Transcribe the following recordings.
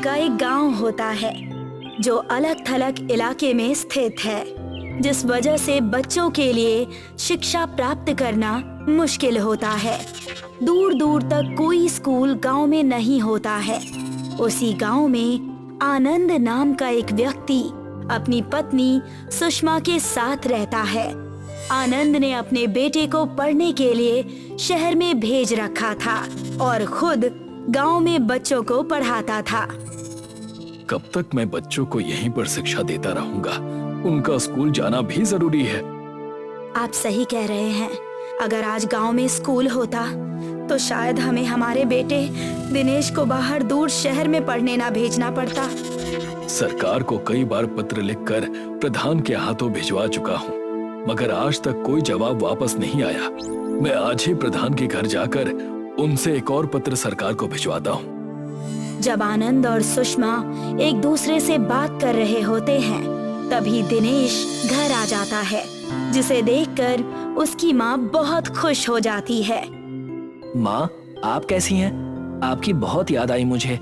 का एक गांव होता है जो अलग थलग इलाके में स्थित है, जिस वजह से बच्चों के लिए शिक्षा प्राप्त करना मुश्किल होता है। दूर दूर तक कोई स्कूल गांव में नहीं होता है। उसी गांव में आनंद नाम का एक व्यक्ति अपनी पत्नी सुषमा के साथ रहता है। आनंद ने अपने बेटे को पढ़ने के लिए शहर में भेज रखा था और खुद गांव में बच्चों को पढ़ाता था। कब तक मैं बच्चों को यहीं पर शिक्षा देता रहूंगा? उनका स्कूल जाना भी जरूरी है। आप सही कह रहे हैं। अगर आज गांव में स्कूल होता तो शायद हमें हमारे बेटे दिनेश को बाहर दूर शहर में पढ़ने ना भेजना पड़ता। सरकार को कई बार पत्र लिखकर प्रधान के हाथों भिजवा चुका हूँ, मगर आज तक कोई जवाब वापस नहीं आया। मैं आज ही प्रधान के घर जाकर उनसे एक और पत्र सरकार को भिजवाता हूँ। जब आनंद और सुषमा एक दूसरे से बात कर रहे होते हैं, तभी दिनेश घर आ जाता है, जिसे देखकर उसकी माँ बहुत खुश हो जाती है। माँ, आप कैसी हैं? आपकी बहुत याद आई मुझे।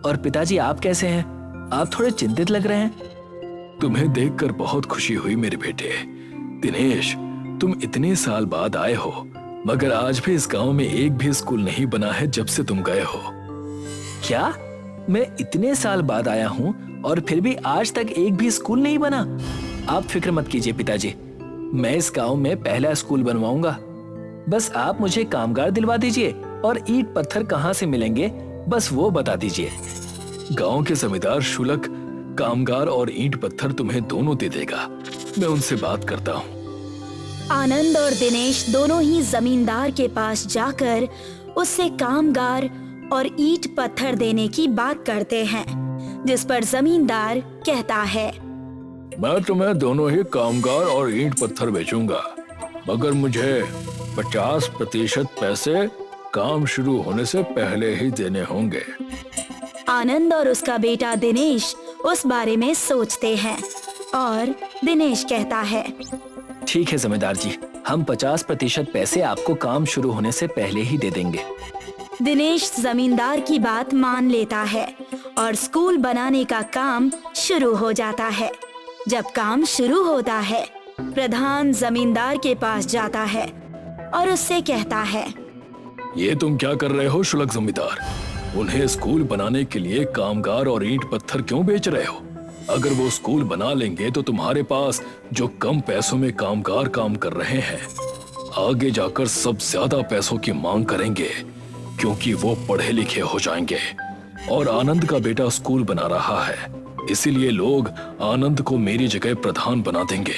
और पिताजी, आप कैसे हैं? आप थोड़े चिंतित लग रहे हैं। तुम्हें देखकर बहुत खुशी हुई मेरे बेटे। दिनेश, तुम इतने साल बाद आए हो, मगर आज भी इस गांव में एक भी स्कूल नहीं बना है जब से तुम गए हो। क्या? मैं इतने साल बाद आया हूँ और फिर भी आज तक एक भी स्कूल नहीं बना? आप फिक्र मत कीजिए पिताजी, मैं इस गांव में पहला स्कूल बनवाऊंगा। बस आप मुझे कामगार दिलवा दीजिए और ईंट पत्थर कहाँ से मिलेंगे, बस वो बता दीजिए। गांव के जमींदार शुल्क, कामगार और ईंट पत्थर तुम्हें दोनों दे देगा। मैं उनसे बात करता हूँ। आनंद और दिनेश दोनों ही जमींदार के पास जाकर उससे कामगार और ईंट पत्थर देने की बात करते हैं, जिस पर जमींदार कहता है, मैं तुम्हें दोनों ही कामगार और ईंट पत्थर बेचूंगा, मगर मुझे 50% पैसे काम शुरू होने से पहले ही देने होंगे। आनंद और उसका बेटा दिनेश उस बारे में सोचते हैं और दिनेश कहता है, ठीक है जमींदार जी, हम 50% पैसे आपको काम शुरू होने से पहले ही दे देंगे। दिनेश जमींदार की बात मान लेता है और स्कूल बनाने का काम शुरू हो जाता है। जब काम शुरू होता है, प्रधान जमींदार के पास जाता है और उससे कहता है, ये तुम क्या कर रहे हो शुल्क जमींदार? उन्हें स्कूल बनाने के लिए कामगार और ईंट पत्थर क्यों बेच रहे हो? अगर वो स्कूल बना लेंगे तो तुम्हारे पास जो कम पैसों में कामगार काम कर रहे हैं, आगे जाकर सब ज्यादा पैसों की मांग करेंगे, क्योंकि वो पढ़े लिखे हो जाएंगे। और आनंद का बेटा स्कूल बना रहा है, इसीलिए लोग आनंद को मेरी जगह प्रधान बना देंगे।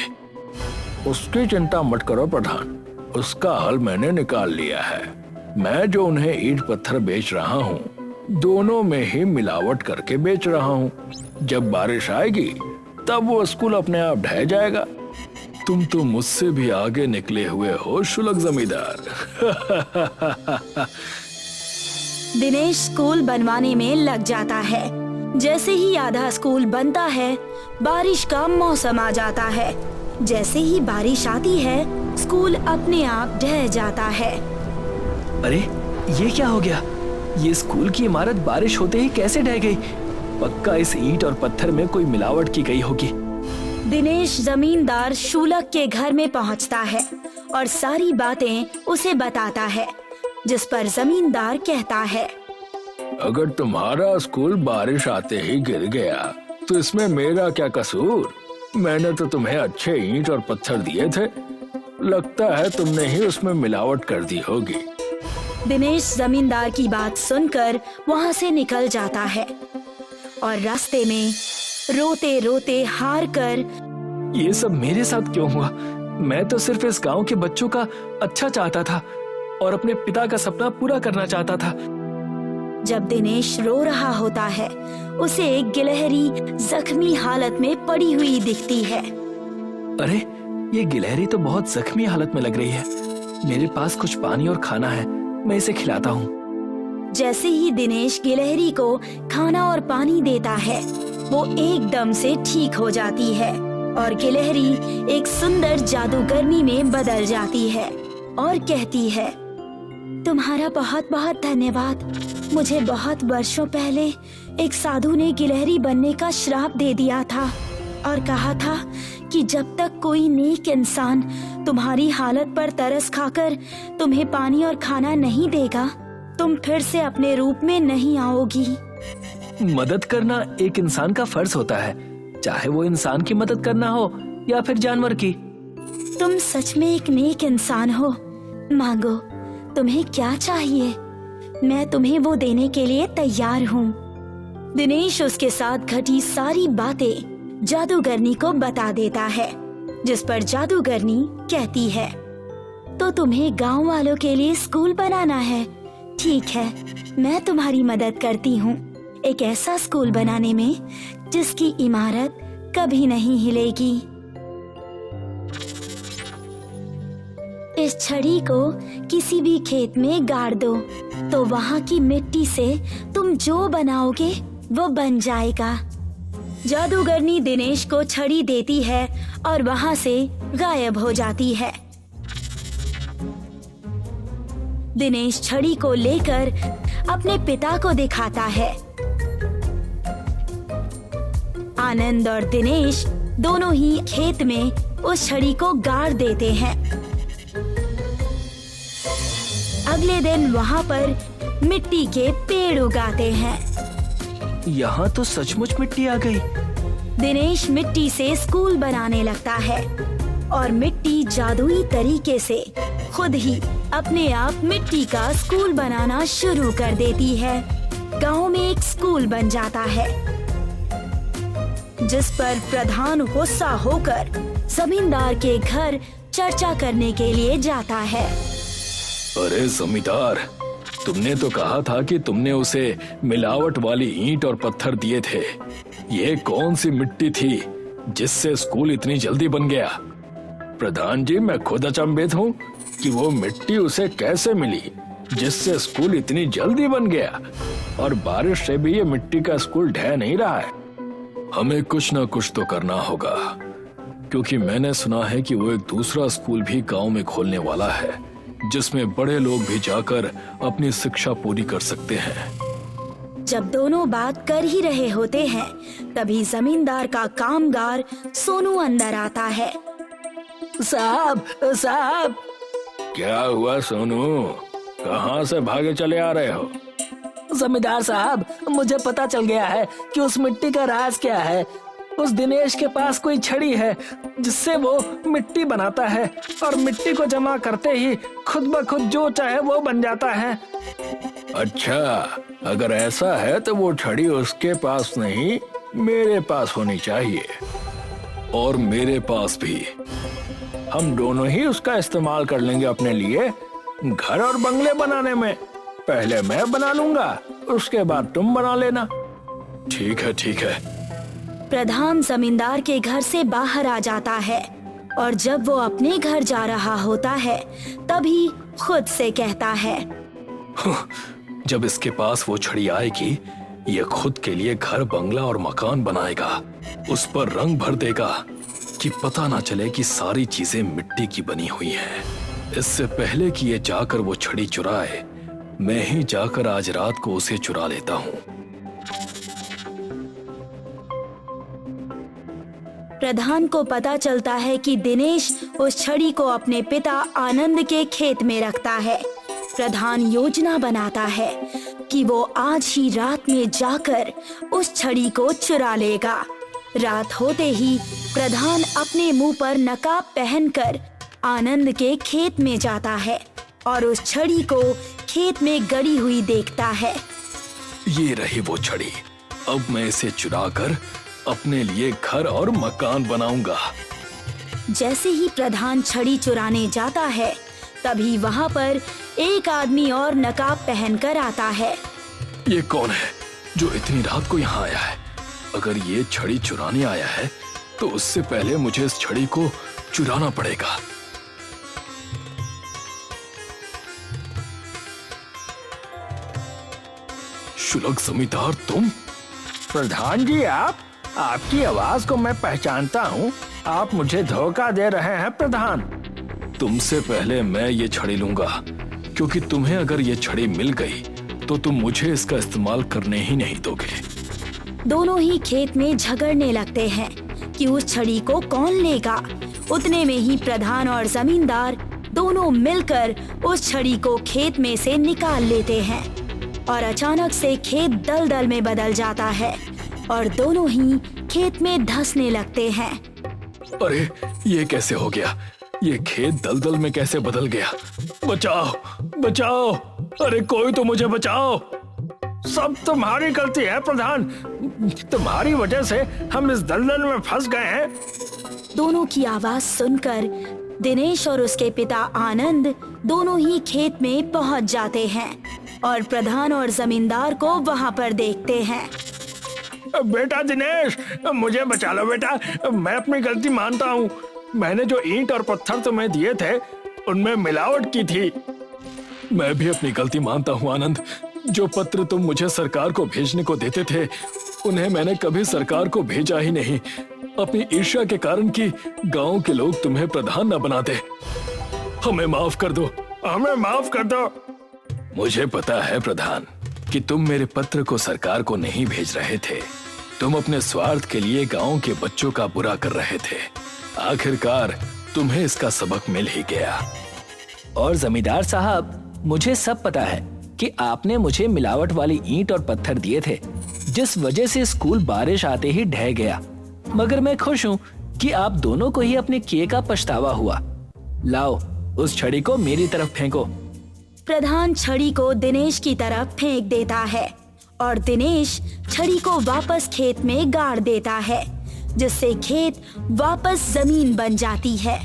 उसकी चिंता मत करो प्रधान, उसका हल मैंने निकाल लिया है। मैं जो उन्हें ईंट पत्थर बेच रहा हूँ, दोनों में ही मिलावट करके बेच रहा हूँ। जब बारिश आएगी तब वो स्कूल अपने आप ढह जाएगा। तुम तो मुझसे भी आगे निकले हुए हो शुल्क जमींदार। दिनेश स्कूल बनवाने में लग जाता है। जैसे ही आधा स्कूल बनता है, बारिश का मौसम आ जाता है। जैसे ही बारिश आती है, स्कूल अपने आप ढह जाता है। अरे, ये क्या हो गया? ये स्कूल की इमारत बारिश होते ही कैसे ढह गई? पक्का इस ईंट और पत्थर में कोई मिलावट की गई होगी। दिनेश जमींदार शुल्क के घर में पहुंचता है और सारी बातें उसे बताता है, जिस पर जमींदार कहता है, अगर तुम्हारा स्कूल बारिश आते ही गिर गया तो इसमें मेरा क्या कसूर? मैंने तो तुम्हें अच्छे ईंट और पत्थर दिए थे। लगता है तुमने ही उसमें मिलावट कर दी होगी। दिनेश जमींदार की बात सुनकर वहाँ से निकल जाता है और रास्ते में रोते रोते हार कर, ये सब मेरे साथ क्यों हुआ? मैं तो सिर्फ इस गांव के बच्चों का अच्छा चाहता था और अपने पिता का सपना पूरा करना चाहता था। जब दिनेश रो रहा होता है, उसे एक गिलहरी जख्मी हालत में पड़ी हुई दिखती है। अरे, ये गिलहरी तो बहुत जख्मी हालत में लग रही है। मेरे पास कुछ पानी और खाना है, मैं इसे खिलाता हूँ। जैसे ही दिनेश गिलहरी को खाना और पानी देता है, वो एकदम से ठीक हो जाती है और गिलहरी एक सुंदर जादूगरनी में बदल जाती है और कहती है, तुम्हारा बहुत बहुत धन्यवाद। मुझे बहुत वर्षों पहले एक साधु ने गिलहरी बनने का श्राप दे दिया था और कहा था कि जब तक कोई नेक इंसान तुम्हारी हालत पर तरस खाकर तुम्हें पानी और खाना नहीं देगा, तुम फिर से अपने रूप में नहीं आओगी। मदद करना एक इंसान का फर्ज होता है, चाहे वो इंसान की मदद करना हो या फिर जानवर की। तुम सच में एक नेक इंसान हो। मांगो, तुम्हें क्या चाहिए, मैं तुम्हें वो देने के लिए तैयार हूँ। दिनेश उसके साथ घटी सारी बातें जादूगरनी को बता देता है, जिस पर जादूगरनी कहती है, तो तुम्हें गांव वालों के लिए स्कूल बनाना है। ठीक है, मैं तुम्हारी मदद करती हूँ, एक ऐसा स्कूल बनाने में जिसकी इमारत कभी नहीं हिलेगी। इस छड़ी को किसी भी खेत में गाड़ दो, तो वहाँ की मिट्टी से तुम जो बनाओगे वो बन जाएगा। जादूगरनी दिनेश को छड़ी देती है और वहाँ से गायब हो जाती है। दिनेश छड़ी को लेकर अपने पिता को दिखाता है। आनंद और दिनेश दोनों ही खेत में उस छड़ी को गाड़ देते हैं। अगले दिन वहाँ पर मिट्टी के पेड़ उगाते हैं। यहाँ तो सचमुच मिट्टी आ गई। दिनेश मिट्टी से स्कूल बनाने लगता है और मिट्टी जादुई तरीके से खुद ही अपने आप मिट्टी का स्कूल बनाना शुरू कर देती है। गांव में एक स्कूल बन जाता है, जिस पर प्रधान गुस्सा होकर जमींदार के घर चर्चा करने के लिए जाता है। अरे जमींदार, तुमने तो कहा था कि तुमने उसे मिलावट वाली ईंट और पत्थर दिए थे। ये कौन सी मिट्टी थी जिससे स्कूल इतनी जल्दी बन गया? प्रधान जी, मैं खुद अचंभित हूँ कि वो मिट्टी उसे कैसे मिली जिससे स्कूल इतनी जल्दी बन गया, और बारिश से भी ये मिट्टी का स्कूल ढह नहीं रहा है। हमें कुछ न कुछ तो करना होगा, क्योंकि मैंने सुना है कि वो एक दूसरा स्कूल भी गांव में खोलने वाला है, जिसमें बड़े लोग भी जाकर अपनी शिक्षा पूरी कर सकते हैं। जब दोनों बात कर ही रहे होते हैं, तभी जमींदार का कामगार सोनू अंदर आता है। साहब, साहब। क्या हुआ सोनू? कहाँ से भागे चले आ रहे हो? जमींदार साहब, मुझे पता चल गया है कि उस मिट्टी का राज क्या है। उस दिनेश के पास कोई छड़ी है जिससे वो मिट्टी बनाता है, और मिट्टी को जमा करते ही खुद ब खुद जो चाहे वो बन जाता है। अच्छा, अगर ऐसा है तो वो छड़ी उसके पास नहीं, मेरे पास होनी चाहिए, और मेरे पास भी। हम दोनों ही उसका इस्तेमाल कर लेंगे अपने लिए, घर और बंगले बनाने में। पहले मैं बना लूंगा, उसके बाद तुम बना लेना। ठीक है, ठीक है। प्रधान जमींदार के घर से बाहर आ जाता है, और जब वो अपने घर जा रहा होता है, तभी खुद से कहता है, जब इसके पास वो छड़ी आएगी, ये खुद के लिए घर, बंगला और मकान बनाएगा, उस पर रंग भर देगा कि पता ना चले कि सारी चीजें मिट्टी की बनी हुई हैं। इससे पहले कि ये जाकर वो छड़ी चुराए, मैं ही जाकर आज रात को उसे चुरा लेता हूँ। प्रधान को पता चलता है कि दिनेश उस छड़ी को अपने पिता आनंद के खेत में रखता है। प्रधान योजना बनाता है कि वो आज ही रात में जाकर उस छड़ी को चुरा लेगा। रात होते ही प्रधान अपने मुंह पर नकाब पहनकर आनंद के खेत में जाता है और उस छड़ी को खेत में गड़ी हुई देखता है। ये रही वो छड़ी, अब मैं इसे चुराकर अपने लिए घर और मकान बनाऊंगा। जैसे ही प्रधान छड़ी चुराने जाता है, तभी वहाँ पर एक आदमी और नकाब पहनकर आता है। ये कौन है जो इतनी रात को यहाँ आया है? अगर ये छड़ी चुराने आया है, तो उससे पहले मुझे इस छड़ी को चुराना पड़ेगा। शुलग जमींदार, तुम? प्रधान जी, आपकी आवाज को मैं पहचानता हूँ। आप मुझे धोखा दे रहे हैं प्रधान। तुमसे पहले मैं ये छड़ी लूंगा, क्योंकि तुम्हें अगर ये छड़ी मिल गई तो तुम मुझे इसका इस्तेमाल करने ही नहीं दोगे। दोनों ही खेत में झगड़ने लगते हैं कि उस छड़ी को कौन लेगा। उतने में ही प्रधान और जमींदार दोनों मिलकर उस छड़ी को खेत में से निकाल लेते हैं और अचानक से खेत दलदल में बदल जाता है और दोनों ही खेत में धंसने लगते हैं। अरे ये कैसे हो गया? ये खेत दलदल में कैसे बदल गया? बचाओ बचाओ, अरे कोई तो मुझे बचाओ। सब तुम्हारी गलती है प्रधान, तुम्हारी वजह से हम इस दलदल में फंस गए हैं। दोनों की आवाज सुनकर दिनेश और उसके पिता आनंद दोनों ही खेत में पहुंच जाते हैं और प्रधान और जमींदार को वहां पर देखते हैं। बेटा दिनेश, मुझे बचा लो बेटा, मैं अपनी गलती मानता हूँ। मैंने जो ईंट और पत्थर तुम्हें दिए थे उनमें मिलावट की थी। मैं भी अपनी गलती मानता हूँ आनंद। जो पत्र तुम मुझे सरकार को भेजने को देते थे उन्हें मैंने कभी सरकार को भेजा ही नहीं, अपनी ईर्ष्या के कारण कि गांव के लोग तुम्हें प्रधान न बना दे। हमें माफ कर दो, हमें माफ कर दो। मुझे पता है प्रधान कि तुम मेरे पत्र को सरकार को नहीं भेज रहे थे। तुम अपने स्वार्थ के लिए गांव के बच्चों का बुरा कर रहे थे। आखिरकार तुम्हें इसका सबक मिल ही गया। और जमींदार साहब, मुझे सब पता है कि आपने मुझे मिलावट वाली ईंट और पत्थर दिए थे, जिस वजह से स्कूल बारिश आते ही ढह गया। मगर मैं खुश हूँ कि आप दोनों को ही अपने किए का पछतावा हुआ। लाओ, उस छड़ी को मेरी तरफ फेंको। प्रधान छड़ी को दिनेश की तरफ फेंक देता है और दिनेश छड़ी को वापस खेत में गाड़ देता है, जिससे खेत वापस जमीन बन जाती है।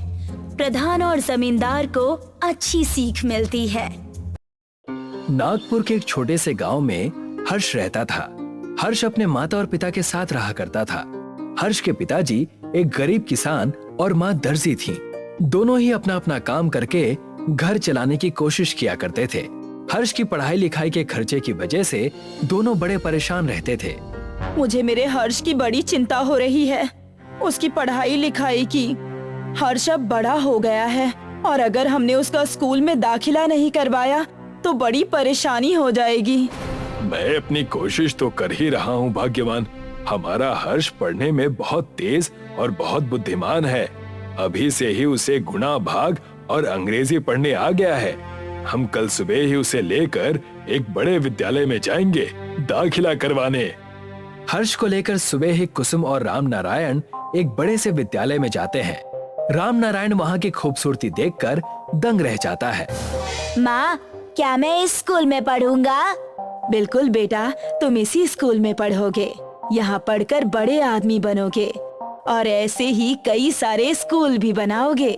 प्रधान और जमींदार को अच्छी सीख मिलती है। नागपुर के एक छोटे से गांव में हर्ष रहता था। हर्ष अपने माता और पिता के साथ रहा करता था। हर्ष के पिताजी एक गरीब किसान और माँ दर्जी थीं। दोनों ही अपना अपना काम करके घर चलाने की कोशिश किया करते थे। हर्ष की पढ़ाई लिखाई के खर्चे की वजह से दोनों बड़े परेशान रहते थे। मुझे मेरे हर्ष की बड़ी चिंता हो रही है, उसकी पढ़ाई लिखाई की। हर्ष अब बड़ा हो गया है और अगर हमने उसका स्कूल में दाखिला नहीं करवाया तो बड़ी परेशानी हो जाएगी। मैं अपनी कोशिश तो कर ही रहा हूँ भाग्यवान। हमारा हर्ष पढ़ने में बहुत तेज और बहुत बुद्धिमान है। अभी से ही उसे गुणा भाग और अंग्रेजी पढ़ने आ गया है। हम कल सुबह ही उसे लेकर एक बड़े विद्यालय में जाएंगे दाखिला करवाने। हर्ष को लेकर सुबह ही कुसुम और राम नारायण एक बड़े से विद्यालय में जाते हैं। राम नारायण वहाँ की खूबसूरती देखकर दंग रह जाता है। माँ, क्या मैं इस स्कूल में पढ़ूंगा? बिल्कुल बेटा, तुम इसी स्कूल में पढ़ोगे। यहाँ पढ़कर बड़े आदमी बनोगे और ऐसे ही कई सारे स्कूल भी बनाओगे।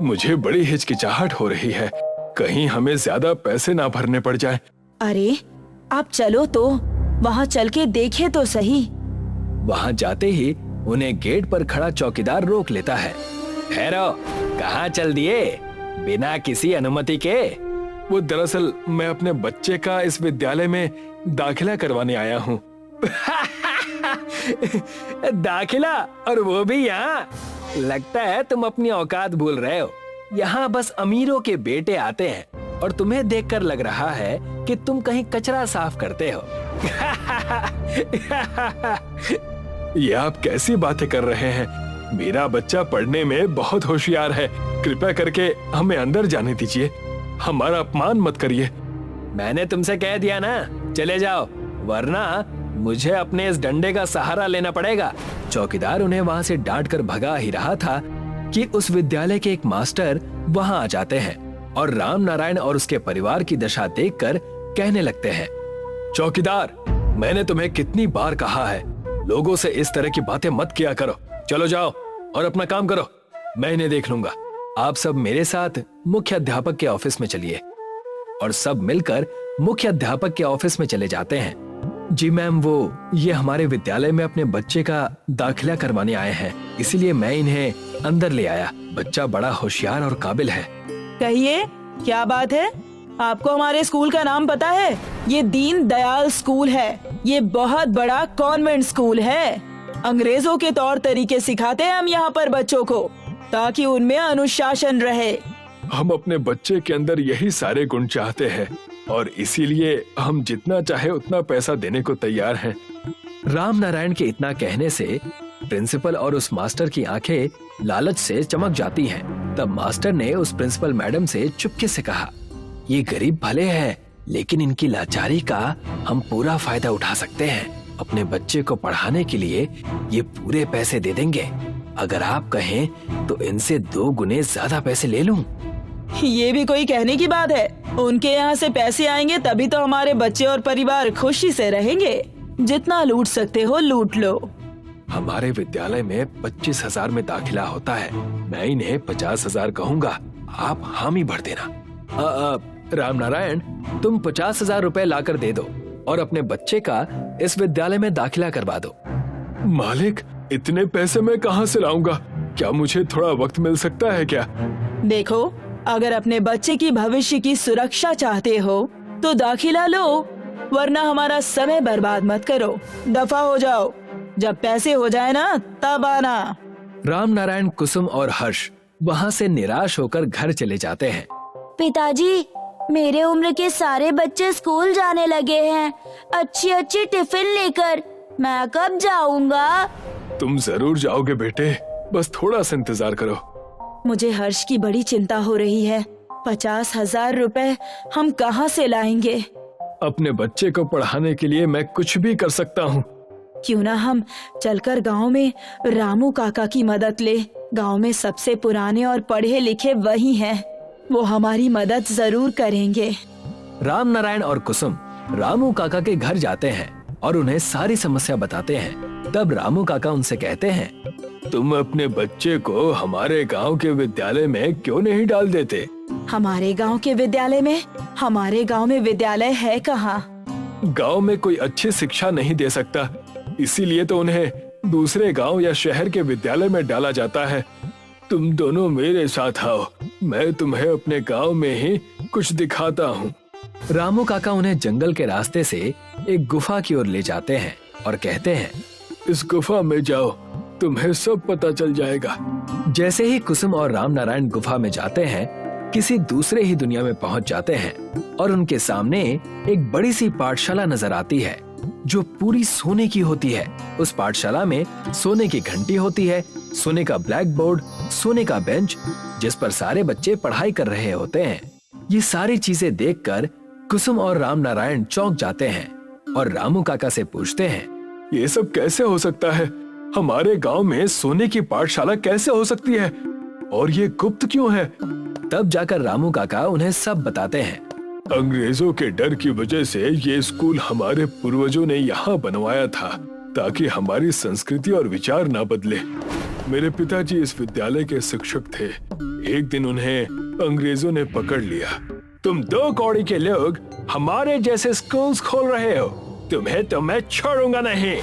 मुझे बड़ी हिचकिचाहट हो रही है, कहीं हमें ज्यादा पैसे ना भरने पड़ जाए। अरे आप चलो तो, वहाँ चल के देखे तो सही। वहाँ जाते ही उन्हें गेट पर खड़ा चौकीदार रोक लेता है। ठहरो, कहाँ चल दिए बिना किसी अनुमति के? वो दरअसल मैं अपने बच्चे का इस विद्यालय में दाखिला करवाने आया हूँ। दाखिला, और वो भी यहाँ? लगता है तुम अपनी औकात भूल रहे हो। यहाँ बस अमीरों के बेटे आते हैं और तुम्हें देखकर लग रहा है कि तुम कहीं कचरा साफ करते हो। ये आप कैसी बातें कर रहे हैं? मेरा बच्चा पढ़ने में बहुत होशियार है। कृपया करके हमें अंदर जाने दीजिए, हमारा अपमान मत करिए। मैंने तुमसे कह दिया ना, चले जाओ, वरना मुझे अपने इस डंडे का सहारा लेना पड़ेगा। चौकीदार उन्हें वहाँ से डांट कर भगा ही रहा था कि उस विद्यालय के एक मास्टर वहाँ आ जाते हैं और राम नारायण और उसके परिवार की दशा देखकर कहने लगते हैं, चौकीदार, मैंने तुम्हें कितनी बार कहा है, लोगों से इस तरह की बातें मत किया करो। चलो जाओ और अपना काम करो, मैं इन्हें देख लूंगा। आप सब मेरे साथ मुख्य अध्यापक के ऑफिस में चलिए। और सब मिलकर मुख्य अध्यापक के ऑफिस में चले जाते हैं। जी मैम, ये हमारे विद्यालय में अपने बच्चे का दाखिला करवाने आए हैं, इसीलिए मैं इन्हें अंदर ले आया। बच्चा बड़ा होशियार और काबिल है। कहिए, क्या बात है? आपको हमारे स्कूल का नाम पता है? ये दीन दयाल स्कूल है। ये बहुत बड़ा कॉन्वेंट स्कूल है। अंग्रेजों के तौर तरीके सिखाते हैं हम यहाँ पर बच्चों को, ताकि उनमें अनुशासन रहे। हम अपने बच्चे के अंदर यही सारे गुण चाहते हैं। और इसीलिए हम जितना चाहे उतना पैसा देने को तैयार हैं। राम नारायण के इतना कहने से प्रिंसिपल और उस मास्टर की आंखें लालच से चमक जाती हैं। तब मास्टर ने उस प्रिंसिपल मैडम से चुपके से कहा, ये गरीब भले हैं, लेकिन इनकी लाचारी का हम पूरा फायदा उठा सकते हैं। अपने बच्चे को पढ़ाने के लिए ये पूरे पैसे दे देंगे। अगर आप कहें तो इनसे 2 गुने ज्यादा पैसे ले लूं। ये भी कोई कहने की बात है? उनके यहाँ से पैसे आएंगे तभी तो हमारे बच्चे और परिवार खुशी से रहेंगे। जितना लूट सकते हो लूट लो। हमारे विद्यालय में 25,000 में दाखिला होता है। मैं इन्हें 50,000 कहूँगा, आप हामी भर देना। राम नारायण, तुम 50,000 रुपए लाकर दे दो और अपने बच्चे का इस विद्यालय में दाखिला करवा दो। मालिक, इतने पैसे मैं कहाँ से लाऊंगा? क्या मुझे थोड़ा वक्त मिल सकता है क्या? देखो, अगर अपने बच्चे की भविष्य की सुरक्षा चाहते हो तो दाखिला लो, वरना हमारा समय बर्बाद मत करो। दफा हो जाओ, जब पैसे हो जाए ना तब आना। राम नारायण, कुसुम और हर्ष वहाँ से निराश होकर घर चले जाते हैं। पिताजी, मेरे उम्र के सारे बच्चे स्कूल जाने लगे हैं, अच्छी अच्छी टिफिन लेकर। मैं कब जाऊंगा? तुम जरूर जाओगे बेटे, बस थोड़ा सा इंतजार करो। मुझे हर्ष की बड़ी चिंता हो रही है। 50,000 रुपए हम कहाँ से लाएंगे? अपने बच्चे को पढ़ाने के लिए मैं कुछ भी कर सकता हूँ। क्यों ना हम चलकर गांव में रामू काका की मदद ले। गांव में सबसे पुराने और पढ़े लिखे वही हैं। वो हमारी मदद जरूर करेंगे। राम नारायण और कुसुम रामू काका के घर जाते हैं और उन्हें सारी समस्या बताते हैं। तब रामू काका उनसे कहते हैं, तुम अपने बच्चे को हमारे गांव के विद्यालय में क्यों नहीं डाल देते? हमारे गांव के विद्यालय में? हमारे गांव में विद्यालय है कहाँ? गांव में कोई अच्छी शिक्षा नहीं दे सकता, इसीलिए तो उन्हें दूसरे गांव या शहर के विद्यालय में डाला जाता है। तुम दोनों मेरे साथ आओ, मैं तुम्हें अपने गांव में ही कुछ दिखाता हूँ। रामू काका उन्हें जंगल के रास्ते से एक गुफा की ओर ले जाते हैं और कहते हैं, इस गुफा में जाओ, तुम्हें सब पता चल जाएगा। जैसे ही कुसुम और राम नारायण गुफा में जाते हैं, किसी दूसरे ही दुनिया में पहुंच जाते हैं और उनके सामने एक बड़ी सी पाठशाला नजर आती है जो पूरी सोने की होती है। उस पाठशाला में सोने की घंटी होती है, सोने का ब्लैक बोर्ड, सोने का बेंच जिस पर सारे बच्चे पढ़ाई कर रहे होते हैं। ये सारी चीजें देखकर कुसुम और राम नारायण चौंक जाते हैं और रामू काका से पूछते हैं, ये सब कैसे हो सकता है? हमारे गांव में सोने की पाठशाला कैसे हो सकती है? और ये गुप्त क्यों है? तब जाकर रामू काका उन्हें सब बताते हैं। अंग्रेजों के डर की वजह से ये स्कूल हमारे पूर्वजों ने यहाँ बनवाया था ताकि हमारी संस्कृति और विचार ना बदले। मेरे पिताजी इस विद्यालय के शिक्षक थे। एक दिन उन्हें अंग्रेजों ने पकड़ लिया। तुम 2 कौड़ी के लोग हमारे जैसे स्कूल्स खोल रहे हो, तुम्हें तो मैं छोड़ूंगा नहीं।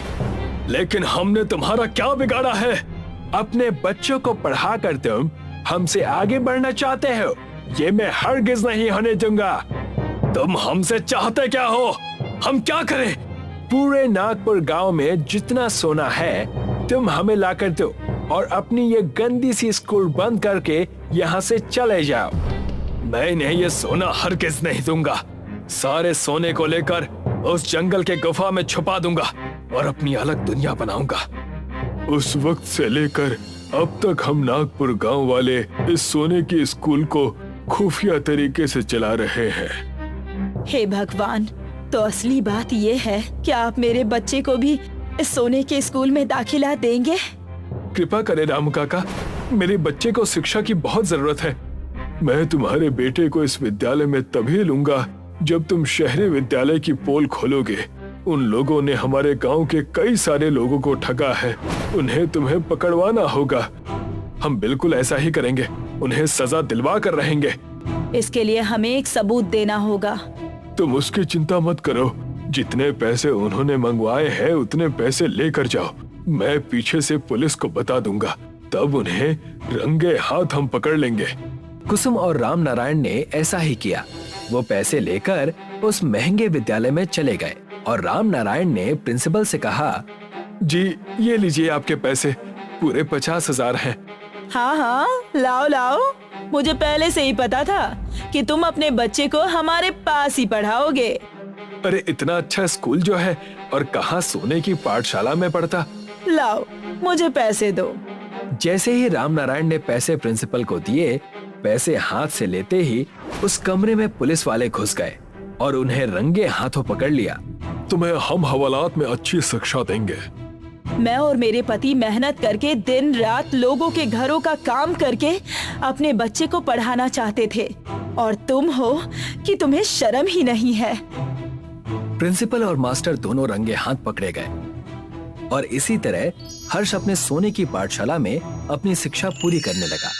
लेकिन हमने तुम्हारा क्या बिगाड़ा है? अपने बच्चों को पढ़ा कर तुम हमसे आगे बढ़ना चाहते हो, ये मैं हरगिज नहीं होने दूंगा। तुम हमसे चाहते क्या हो? हम क्या करें? पूरे नागपुर गांव में जितना सोना है तुम हमें लाकर दो और अपनी ये गंदी सी स्कूल बंद करके यहाँ से चले जाओ। मैं इन्हें ये सोना हरगिज नहीं दूंगा। सारे सोने को लेकर उस जंगल के गुफा में छुपा दूंगा और अपनी अलग दुनिया बनाऊंगा। उस वक्त से लेकर अब तक हम नागपुर गांव वाले इस सोने की स्कूल को खुफिया तरीके से चला रहे हैं। हे भगवान, तो असली बात ये है कि आप मेरे बच्चे को भी इस सोने के स्कूल में दाखिला देंगे? कृपा करें रामू काका, मेरे बच्चे को शिक्षा की बहुत जरूरत है। मैं तुम्हारे बेटे को इस विद्यालय में तभी लूंगा जब तुम शहरी विद्यालय की पोल खोलोगे। उन लोगों ने हमारे गांव के कई सारे लोगों को ठगा है, उन्हें तुम्हें पकड़वाना होगा। हम बिल्कुल ऐसा ही करेंगे, उन्हें सजा दिलवा कर रहेंगे। इसके लिए हमें एक सबूत देना होगा। तुम उसकी चिंता मत करो, जितने पैसे उन्होंने मंगवाए हैं उतने पैसे लेकर जाओ। मैं पीछे से पुलिस को बता दूंगा, तब उन्हें रंगे हाथ हम पकड़ लेंगे। कुसुम और राम नारायण ने ऐसा ही किया। वो पैसे लेकर उस महंगे विद्यालय में चले गए और राम नारायण ने प्रिंसिपल से कहा, जी ये लीजिए आपके पैसे, पूरे 50,000 हैं। हाँ हाँ, लाओ लाओ, मुझे पहले से ही पता था कि तुम अपने बच्चे को हमारे पास ही पढ़ाओगे। अरे इतना अच्छा स्कूल जो है और कहाँ सोने की पाठशाला में पढ़ता। लाओ, मुझे पैसे दो। जैसे ही रामनारायण ने पैसे प्रिंसिपल को दिए, पैसे हाथ से लेते ही उस कमरे में पुलिस वाले घुस गए और उन्हें रंगे हाथों पकड़ लिया। तुम्हें हम हवालात में अच्छी शिक्षा देंगे। मैं और मेरे पति मेहनत करके दिन रात लोगों के घरों का काम करके अपने बच्चे को पढ़ाना चाहते थे, और तुम हो कि तुम्हें शर्म ही नहीं है। प्रिंसिपल और मास्टर दोनों रंगे हाथ पकड़े गए और इसी तरह हर्ष अपने सोने की पाठशाला में अपनी शिक्षा पूरी करने लगा।